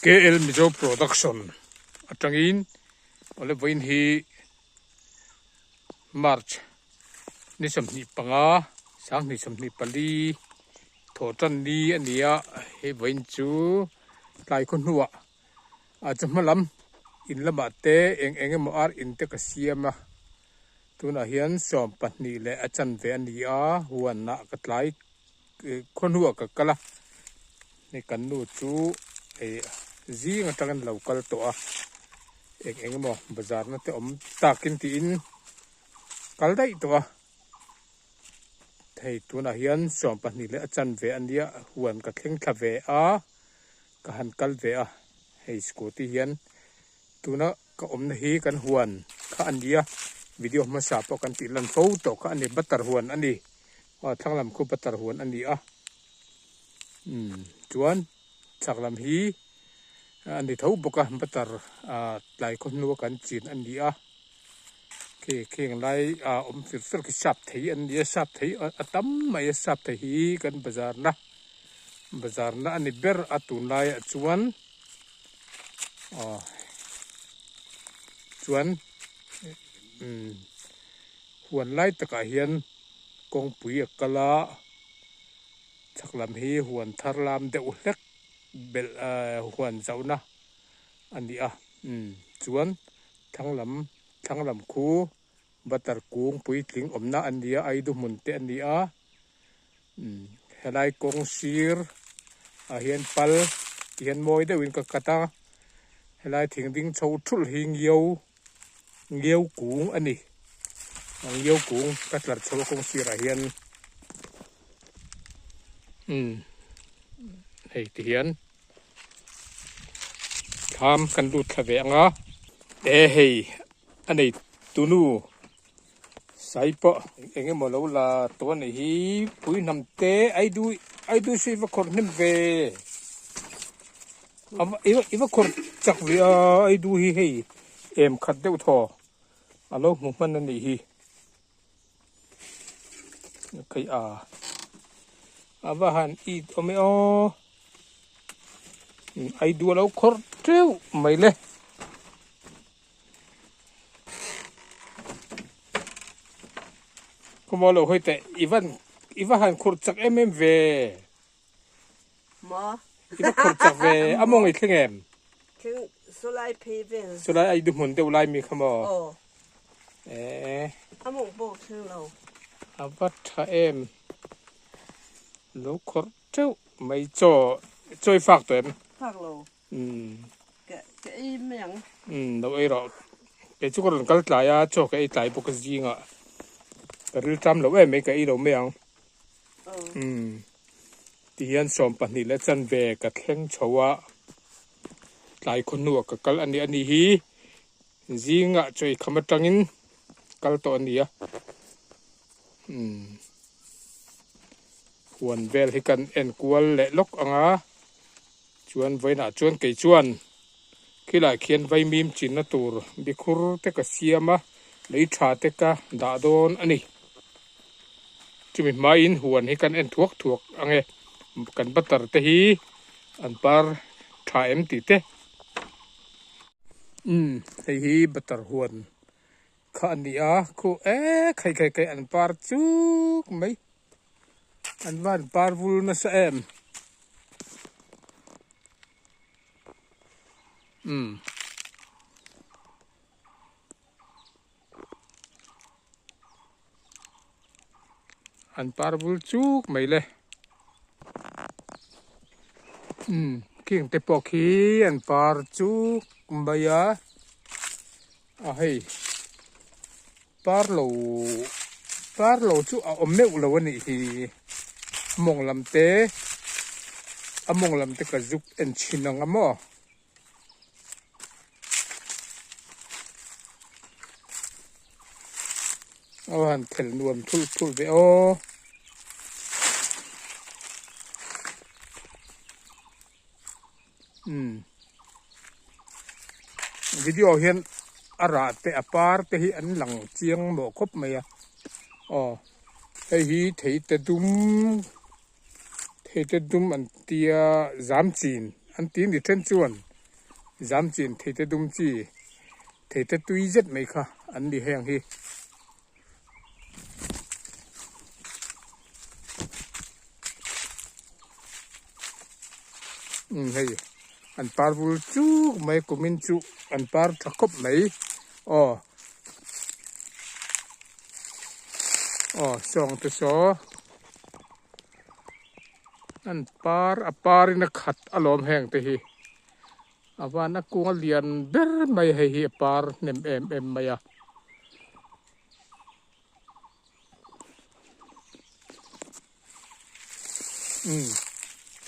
KL Mizo Production atangin ole voin hi March ni samni panga sang ni samni pali thotan ni ania he voin chu tlai ko nuwa a chamalam in lama te eng mo ar in te ka siama tuna hian som pahni le achan ve ania huan na ka tlai ko nuwa ka kala ni kan nu chu e zi ngatakan local to a eng mo bazar na te om takin ti in kaldai to a thei tuna hian som pahni le achan ve ania huan ka thleng thla ve a ka han kal ve a hei scooty hian tuna ka om na hi kan huan kha ania video ma sa po kan ti lan photo ka ani batar huan ani thanglam khu batar huan ani a chuan chaklam hi ani tho boka batar tlai ko nu kan chin ani a ke kheng lai om fir ki sap thei an dia sap thei atam mai sap thei hi kan bazar na ani ber atun lai chuan huan lai taka hian kong pui akala chaklam hi huan tharlam deuh hlek bel huan zauna ani a chuan thanglam khu batar kung pui tling omna ania aidu munte ani a helai kong sir a hian pal hian moi deuhin ka kata helai thingding chho thul hi ngeu kung ani ngeu kung katlar chho kong sir a hian hei ti hian tham kan lut thave anga hei anei tunu saipo enge mo lo la to nei hi pui nam te ai du si va khor nim ve ama iwa khor chak vi ai du hi hei em khat deuh tho alo mu man ani hi kai ava han i ome o ai du lo khor treu mai le como lo hoite ivan han khur chak em ve ma ivan khur chak ve among I thlengem thing sulai paving sulai ai du mun deuh lai mi khamo among bo thing lo avat tha em lo khor treu mai choi fak to em phak lo cái miếng đâu ấy rồi cái chú con cái lại cho cái lại bộ cái gì ngạ cái trăm lâu em mấy cái đâu miếng thì hiện som bản này là chân về cái khen châu á lại con nuột cái anh đi hi gì ngạ chơi không mất trăng in cái to anh đi á huan vel hi kan en kual le lok anga chuan voina chuan ke chuan khilai khian vai mim chin na tur bikhur te ka siama lei tha te ka da don ani chumi mai in huan hi kan en thuak ange kan batar te hi an par tha em ti te hei hi batar huan kha ani a khu khai an par chuk mai an van par vul na sa em an par vul chuk mai le king te pok hi an par chuk mai a hei par lo chu a om meu lo ani hi mong lam te ka zuk en chinang amo han thel nuam thul ve o video hian ara te apar te hi an lang chiang mo khop mai hei hi thei te dum an tia zam chin an tin di then chuan dám chín thấy tê đúng chi thấy tê tuy rất mấy khá ăn đi hẹn hi hay ăn par vul chú mấy của mình chú ăn par thắc cốc mấy xong tới số ăn par na khát alom hẹn tới hi và nó cũng liền bер mấy hay hi par nem em mấy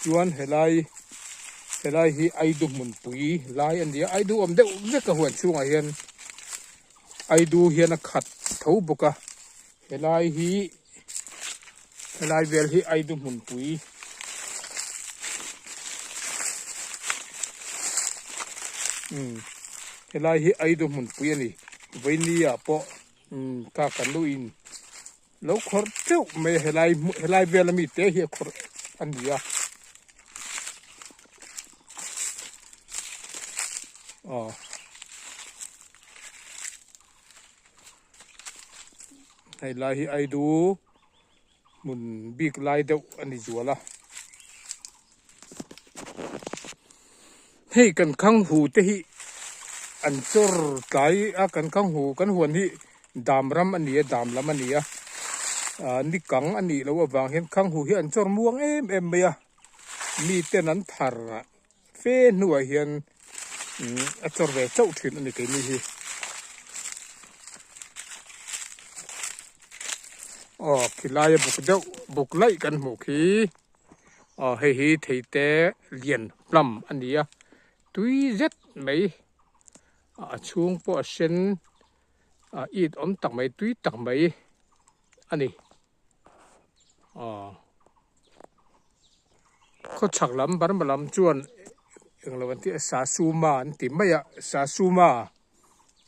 chuan helai hi ai du mun pui lai an dia ai du om deuh vek ka huan chunga hian ai du hian a khat tho boka helai vel hi ai du mun pui helai hi ai du mun pui ani veinia po ka kan lu in lo khor cheu me helai vel mi te hi khor an dia hay lai hi ai du mun big lai deuh ani zuala hei kan khang hu te hi an chor tlai a kan khang hu kan huan hi dam ram ania dam lam ania ni kang ani lo awang hen khang hu hi an chor muang em maya mi ten an thar fe nuwa hian a chor ve chau thin ani ke ni hi khilai buk lai kan mu khi hei hi thei te lian plam ania tui zet mai chung po sen it om tak mai tui tak mai ani ko chak lam bar malam chuan englawan ti sa suma an ti maya sa suma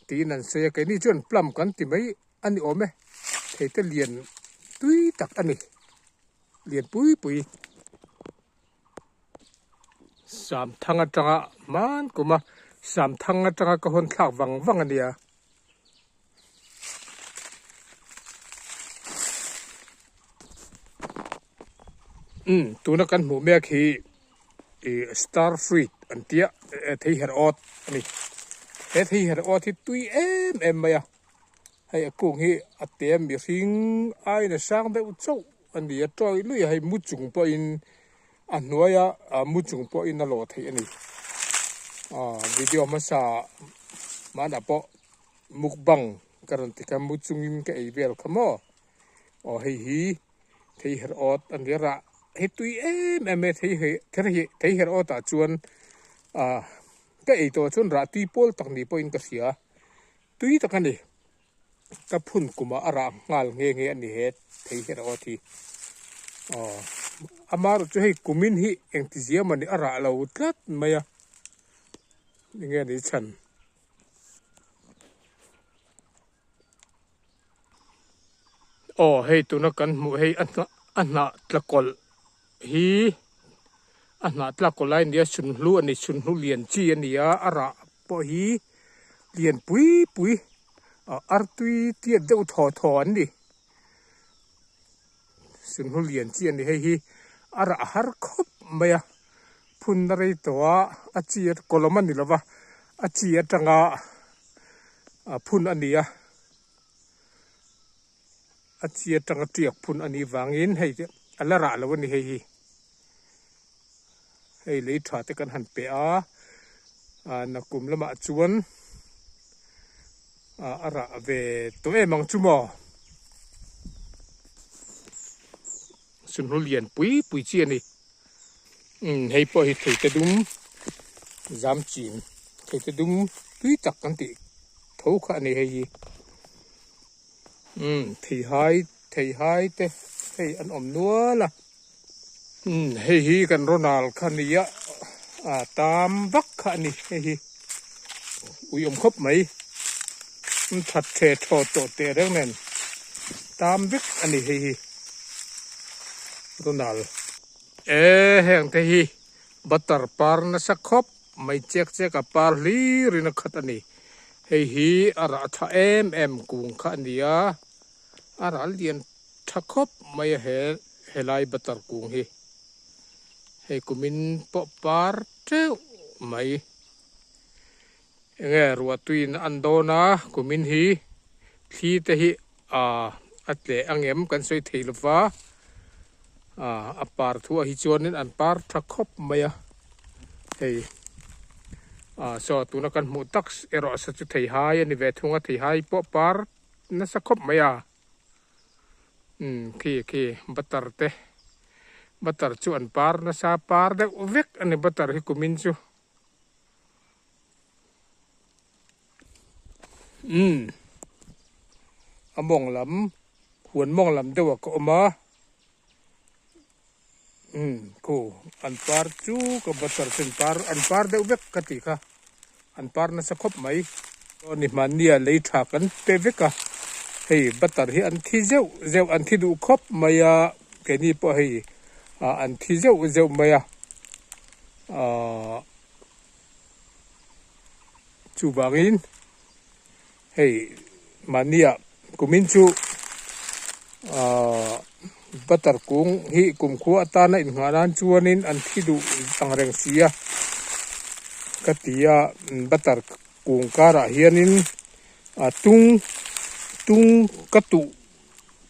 ti nan se ke ni chuan plam kan ti mai ani ome thei te lian tui tak ani lian pui sam thanga tanga man kuma sam thanga tanga ka hon thak wang ania tuna kan mu me khi star fruit an tia thei her ot ani thei her ot hi tui em maya hay akung hi atem bi ring ai na sang de chau ani a troi lui hay mu chung po in anuaya mu chung po in a lo thei ani video ma sa ma da po mukbang karon ti kam mu chung in ka ei vel khamo hei hi thei her ot an ra hei tui em thei her ot a chuan ka ei to chun ra tui pol tak ni po in ka sia tui tak ani ka phun kuma ara ngal nge ani het thei her ot hi amar chu hei kumin hi enthusiasm ani ara lo tlat maya nge ni chan hei tuna kan mu hei anna tlakol hi anna tlakol lai nia sun hlu lian chi ania ara po hi lian pui artui tia deuh tho an ni sun hlu lian chi ani hei hi ara har khop maya phun na rei towa achiat koloman ni lova achia tanga phun ania achia tanga tiak phun ani wangin hei alara lawani hei le tha te kan han pe na kum lama chuan ara ve to emang chumo sun hlu lian pui chi ani hei po hi thei te dum zam chin thei te dum tui tak kan ti tho kha ani hei thei hai te hei an om nuala hei hi kan ronald khania tam vak khani hei ui om khop mai that the tho to te reng nen tam vek ani hei ronald heng te hi butter par na sa khop mai chek chek a par li rin a khat ani hei hi ara tha em kung kha ania ara lian tha khop mai helai batar kung hi hei kumin po par treu mai enge ruwa tuin andona kumin hi thi te hi atle angem kan soi theilowa a par thu hi chuanin an par tha khop maya hei so tuna kan mu tak ero sa chu thei hai ani ve thunga thei hai po par na sa khop maya ki batar chu an par na sa par de vek ani batar hi kumin chu among lam huan mong lam dewa ko ma ko an par chu ko batar sin par an par de vek kati kha an par na sa khop mai ni mania lei tha kan pe veka hei batar hi an thi zeu an thi du khop maya ke ni po hei an thi zeu maya chu bangin hei mania kumin chu batar kung hi kum khu atana in ngaran chuanin an thidu tangreng sia katia batar kung kara hianin tung katu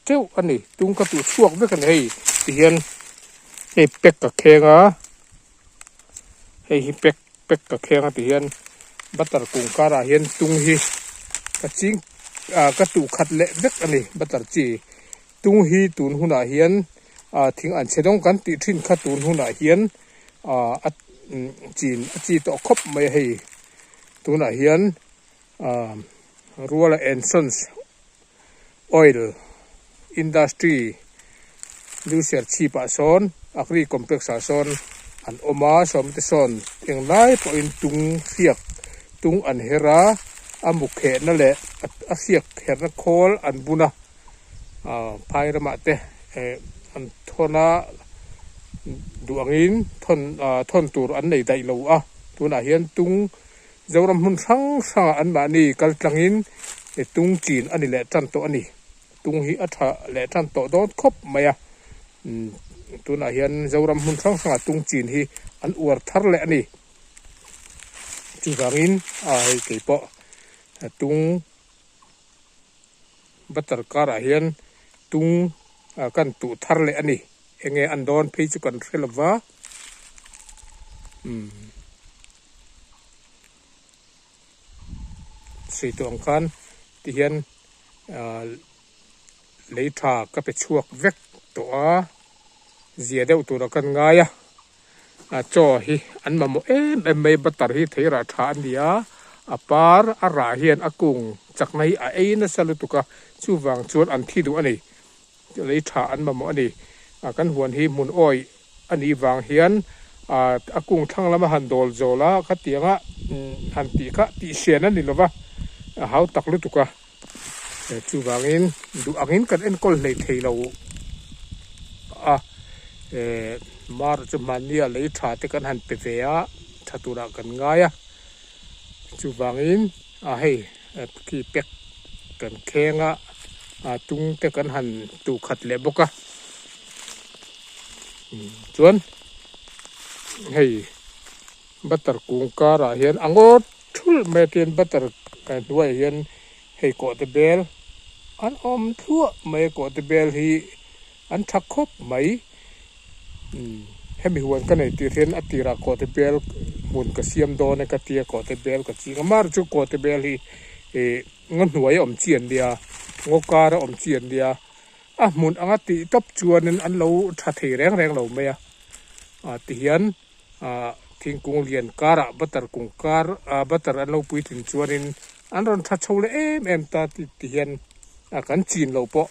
teu ani tung katu chuak bekan hei hian hei pek ka khenga hei hi pek ka khenga ti hian batar kung kara hian tung hi kaching katu khat le vek ani batar chi tung hi tun huna hian thing an chedong kan ti thin kha tun huna hian chi to khop mai hei tuna hian Rural and Sons Oil Industry Lucier chi pa son agri complex a son an oma som te son eng lai po in tung siak tung an hera amukhe na le a siak herna khol an buna phairama te an thona duangin thon tur an nei dai lo a tuna hian tung zoram hun sang an ma ni kal tlangin tung chin ani le tan to ani tung hi atha le tan to don khop maya tuna hian zoram hun sang tung chin hi an uar thar le ani chu gangin hei ke po tung batar kara hian tung kan tu thar le ani enge andon phei chu kan threlawa sei to angkan ti hian leitha ka pe chuak vek to a zia deuh tur kan ngaia cho hi an mamo mai batar hi theira tha ania apar ara hian akung chaknai a eina salutuka chuwang chuan an thi du ani leitha an mamo ani kan huan hi mun oi ani wang hian akung thanglama handol zola khatianga han ti kha ti sian ani lova hau taklu tuka chuwangin du angin kan en kol nei theilo mar chu mania leitha te kan han pe vea thatura kan ngaya chuwangin hei ki pek kan khenga tung te kan han tu khat le boka chuan hei batar kung kara hian angot thul meten batar kan duai hian hei ko te bel an om thua mai ko te bel hi an thak khop mai hemi huan kan nei ti hian atira ko te bel mun ka siam do ne ka tia ko te bel ka chi ngamar chu ko te bel hi ngan huai om chian dia ngokara om chian dia mun angati top chuanin an lo tha thei reng lo mai ti hian thingkung lian kara batar kung kar batar an lo pui tin chuanin an ron tha chole em ta ti hian kan chin lo po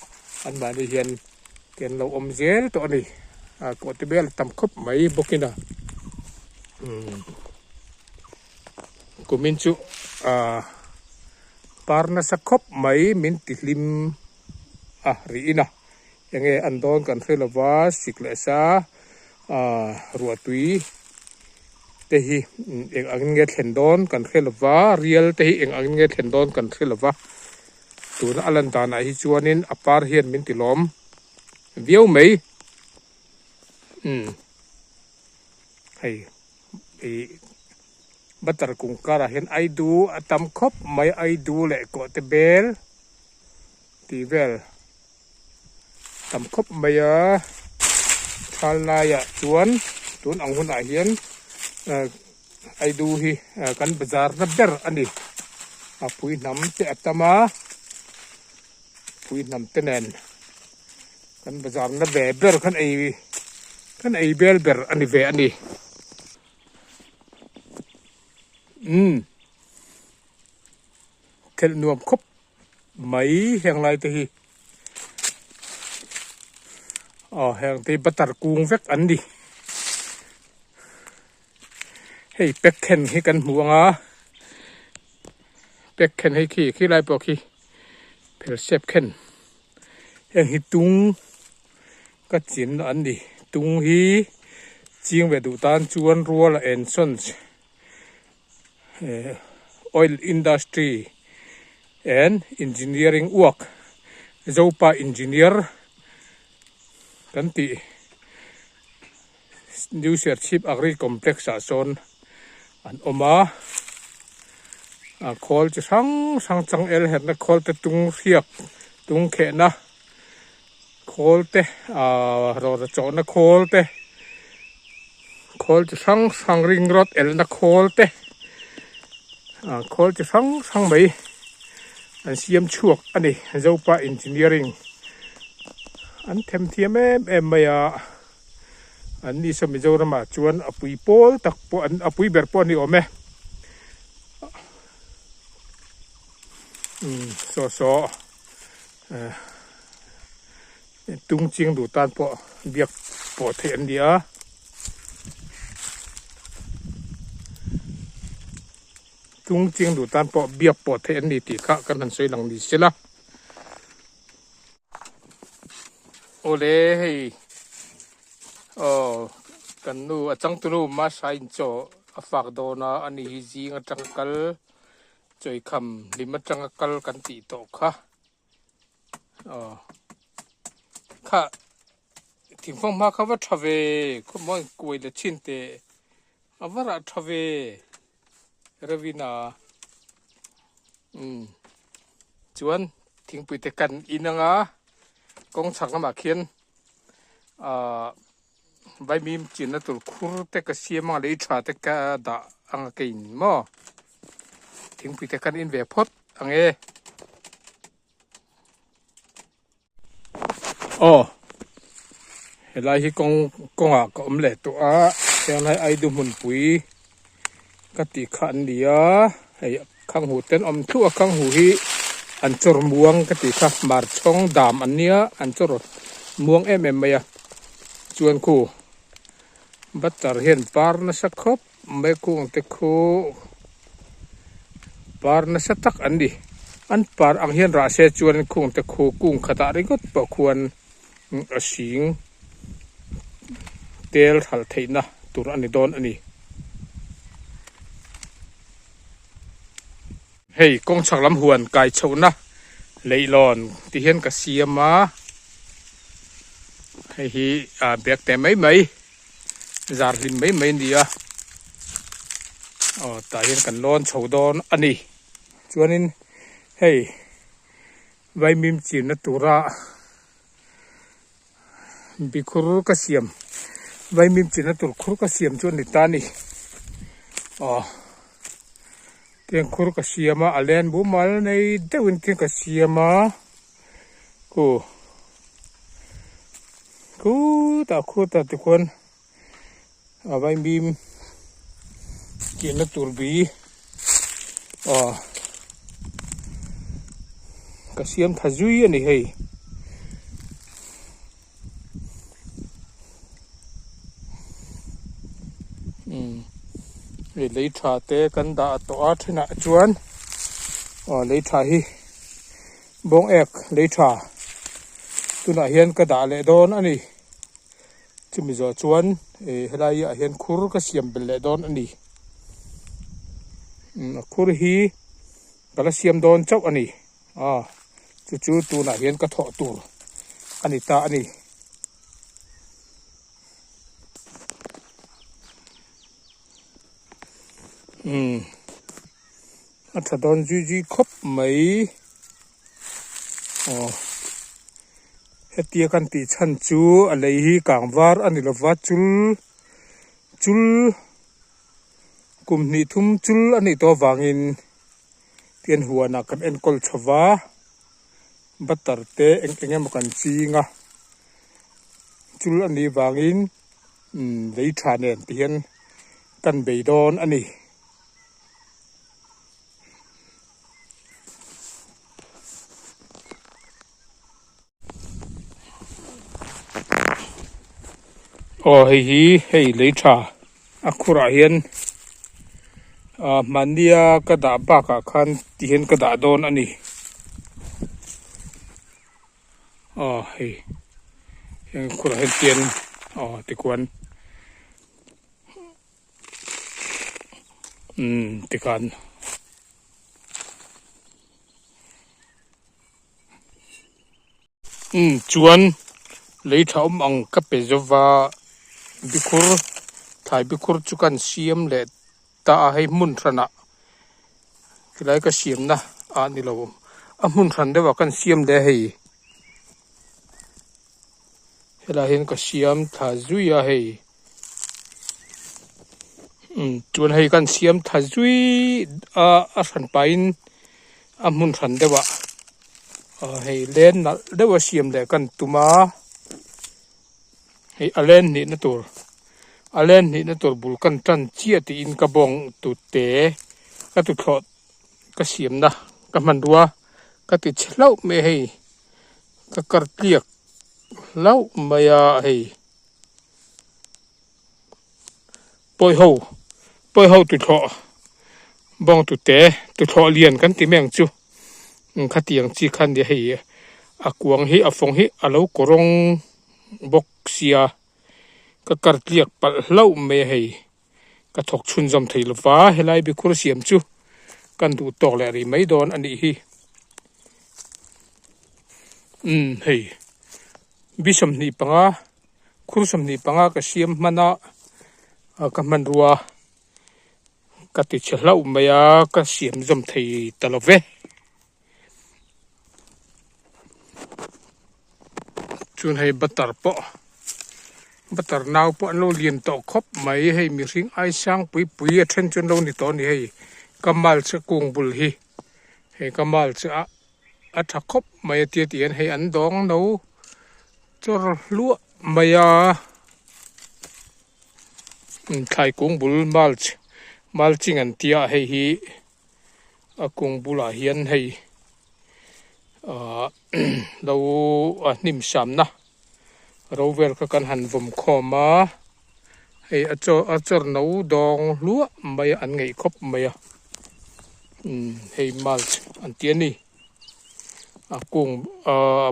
an ma ni hian ken lo om zel to ani ko te bel tam khop mai bokina kumin chu parna sa khop mai min ti lim ri ina enge andon kan thelawa sikle sa ruatui te hi eng angin nge thlen don kan khelwa real te hi eng angin nge thlen don kan khelwa tuna alan dana hi chuanin apar hian min tilom viau mai hei batar kung kara hian ai du atam khop mai ai du le ko te bel ti vel tam khop mai a thal na ya chuan tun ang hun a hian ai du hi kan bazar na ber ani a pui nam te atama pui nam te nen kan bazar na be ber kan ai bel ber ani ve ani thel nuam khop mai heng lai te hi heng te batar kung vek an đi hei pek khen hi kan muanga pek khen hei khi lai po khi phel sep khen heng hi tung ka chin an đi tung hi chiang ve du tan chuan rual en sons oil industry and engineering work zopa engineer kan ti new ship agri complex a son an oma a khol chi sang chang el het na khol te tung riak tung khe na khol te ro ra cho na khol te khol chi sang ring rot el na khol te khol chi sang mai an siam chuak ani zopa engineering an them thiam em maya an ni so Mizoram a chuan apui pol tak po an apui ber po ni ome so tung ching du tan po biak po the an dia tung ching du tan po biak po the an ni ti kha kan han soi lang ni sila ole hei kan nu achang tu nu ma sain cho afak do na ani hi ji nga tangkal choi kham lima tangkal kan ti to kha kha thing phong ma kha wa thave ko mo koi le chin te avara thave ravina chuan thing pui te kan inanga kong chak ma khian vai mim chin na tul khur te ka siama le tha te ka da ang kein mo thing pui te kan in ve phot ange helai hi konga ko omle to a yang hai ai du mun pui ka ti khan dia hei khang hu ten om thu khang hu hi an chor muang ka ti kha mar chong dam ania an chor muang em maya chuan khu batar hian par na sakhop me kung te khu par na satak an di an par ang hian ra se chuan khung te khu kung khata ringot po khuan a sing tel thal theina tur ani don ani hei kong chaklam huan kai chona leilon ti hian ka siama hei hi bek te mai zar lim mai dia ta hian kan lon chodon ani chuanin hei vai mim chin na tura bikhur ka siam vai mim chin na tur khur ka siam chuan ni ta ni tiếng khur ka siama alen bu mal nei dewin tiếng ka siama ku ta ti kon vai mim chin na tur bi ka siam thazui ani hei lấy trà té kan da to a thina chuan lấy trà hi bong ek lấy trà tuna hian ka da le don ani chumi zo chuan helai a hian khur ka siam bel le don ani khur hi kala siam don chau ani chu tu na hian ka tho tur ani ta ani thà don duy khop mấy hết tia căn tì chăn chú ở lấy hi cảng var anh là vát chul cùng nị thum chul anh to vangin tiền hùa na kan en kol chava bắt tar te anh em kan chi nga chul anh vangin lấy trà nền tiền kan bể don anh hei lấy trà khura hian mania ka da ba ka khan ti hian ka da don ani hei khura hian tiền ti kwan ti kan chuan lấy trà ang ka pe zova bikur thai bikur chukan siam le ta hei mun thana kilai ka siam na ni lo mun than dewa kan siam le hei hela hen ka siam tha zui a hei chuan hei kan siam tha zui a than pain mun than dewa hei len na dewa siam le kan tuma hei alen ni na tur bul kan tan chia ti in ka bong tu te ka tu thlot ka siam na ka mandua ka ti chlau me hei ka kar tiak lau maya hei poi ho tu tho bong tu te tu tho lian kan ti meng chu khatiang chi khan de hei akuang hi afong hi alo korong bok sia ka kar tliak pal hlau me hei ka thok chun jom thei lova helai bi khur siam chu kan du tok le ri mai don ani hi hei bisam ni panga khur sam ni panga ka siam mana ka man ruwa ka ti chhlau maya ka siam jom thei talove chun hei batar nau po an lo lian to khop mai hei mi ring ai sang pui a then chun lo ni to ni hei kamal che kung bul hi hei kamal che a tha khop mai tian hei an dong no chor lu maya thai kung bul mal ching an tia hei hi a kung bula hian hei lo nim sam na rover ka kan han vom khoma hei achor no dong lua mai an ngei khop mai hei mal an tiani kung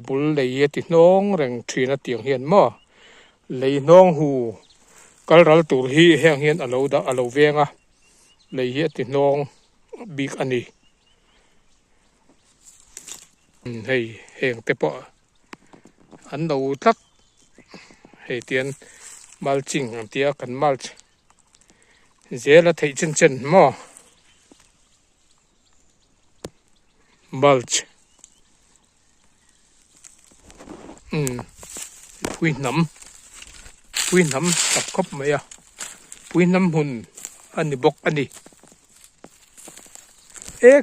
bul lei ti nong reng thina tiang hian ma lei nong hu kal ral tur hi heng hian alo venga lei hi ti nong big ani hei heng te po an no tak hei tian malching an tia kan malch zela thei chen mo mulch pui nam tập khop mai pui nam hun ani bok ani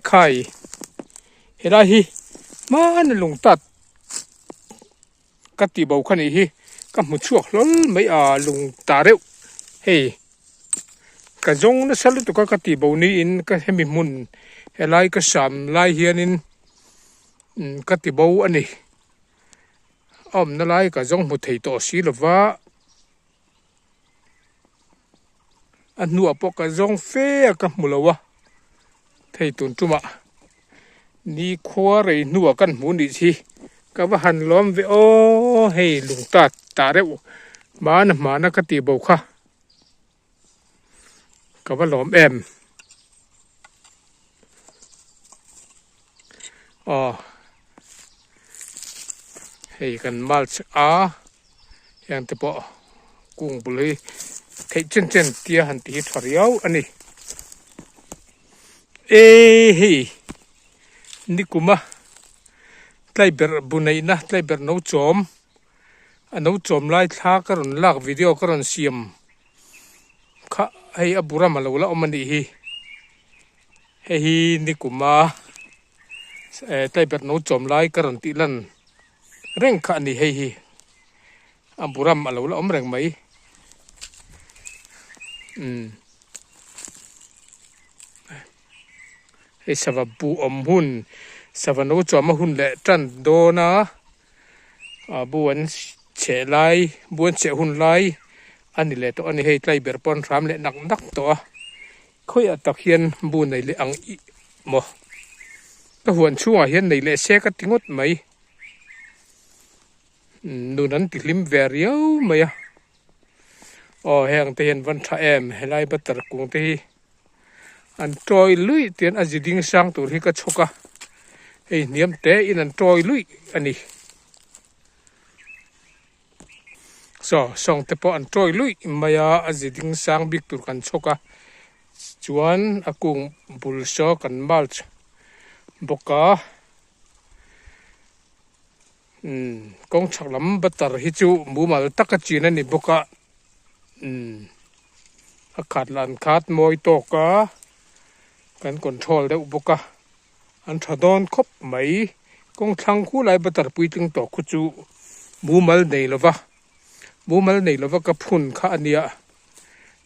khai hera hi man lung tat kati bau khani hi ka mu chuak lol mai lung ta reu hei ka jong na salu to ka kati bau ni in ka hemi mun helai ka sam lai hianin kati bau ani na lai ka jong mu thei to si lova anu apo ka jong fe ka mulawa thei tun tuma ni khwa rei nuwa kan mu ni chi ka ba han lom ve hei lung ta reu มานะกติบกค่ะกับว่าหลอมแอมอ๋อให้กันมาลอย่างที่บอกกุ้งบุรีใครเจนเตียหันตีถอดยาวอันนี้เฮ้นี่กูมาไล่เบอร์บุญนะไล่เบอร์น้องจอมน้องจอมไล่ท่ากระนลากวิดีโอกระนเสียมข้าให้อบุรามาแล้วอมันนี่ให้นี่กูมาไล่เบอร์น้องจอมไล่กระนตีลันเร่งข้านี่ให้อบุรามาแล้วเร่งไหมให้สวัสบูหุ่นสวัสน้องจอมหุ่นเละจันโดนะบุญเฉลายบุญเฉหุ่นไลอันนี้แหละตัวอันนี้ให้ไล่เบอร์ปอนรามเละนักตัวค่อยตะเคียนบุญในเละอังอีหมอก็หวนชั่วเห็นในเละเสกติงดไหมดูนั้นติลิมเวรียวไหมอ๋อแห่งเตียนวันทแอมให้ไล่บัตรกรุงที่อันตรอยลุยเตียนอาจจะดิ้งสังตัวที่ก็ชกเฮ้ยเนียมเตะอินันตรอยลุยอันนี้ส่งเตปอันตรอยลุยมายาอาจจะดิ้งสังบิ๊กตัวกันชกจวนอากุงบุลโซกันมาลชบกกงชักลำบัตรฮิจูมูมาตักจีนันนี่บกอากาศลันขาดมวยตกกันคอนโทรลได้อุปกะอันชาดอนคบไหมกงทังคู่ไหลบัตรปุยตึงตกคุจูมูมัลในละวะมูมัลในละวะกับพุ่นข้าอันเนี้ย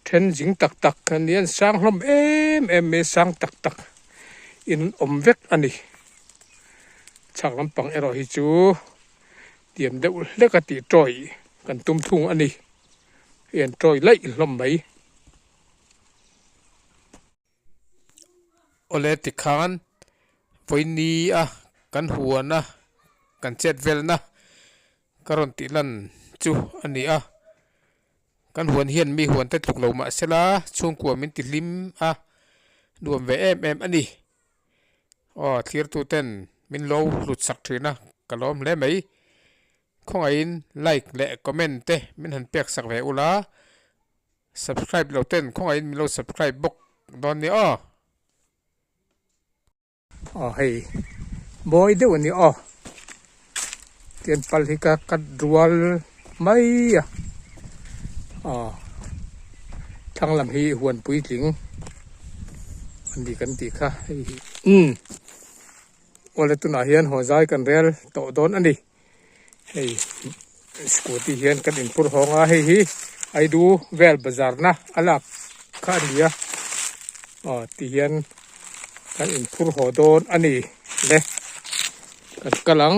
เทนจิงตักอันเนี้ยสร้างลมเมสร้างตักอินอมเวกอันนี้ฉากลำปังเอรอฮิจูเตรียมเดวเล็กติจอยกันตุ้มทุ่งอันนี้เอ็นจอยไล่ลมไหมโอเลติคานวันนี้กันหัวนะกันเจ็ดเวลนะการันตีลันจูอันนี้กันหัวเฮียนมีหัวแต่ถูกเรามาเสละช่วงกว่ามินติลิมรวมเวเอ็มอันนี้เทียร์ตัวเต้นมินโลหลุดสักทีนะกระล้อมแล้วไหมข้องไอ้ไลค์และคอมเมนต์เต้มินหันเปียกสักแวอุลา subscribe เราเต้นข้องไอ้มินเรา subscribe บกตอนนี้ให้บอยเดี๋ยวนี้เตียนปัลลิกากัดรัวไม่ทั้งลำฮีหวนปุยจิงอันดีกันดีค่ะวันละตุนอาเฮียนหัวใจกันเรียลโตโดนอันนี้ให้สกูตี้เฮียนกันอินพุทหงให้ไอดูเวลบาซาร์นะอัลลักข้าเดียตีเฮียนกันอินพุทหโดนอันนี้เลยกันกำลัง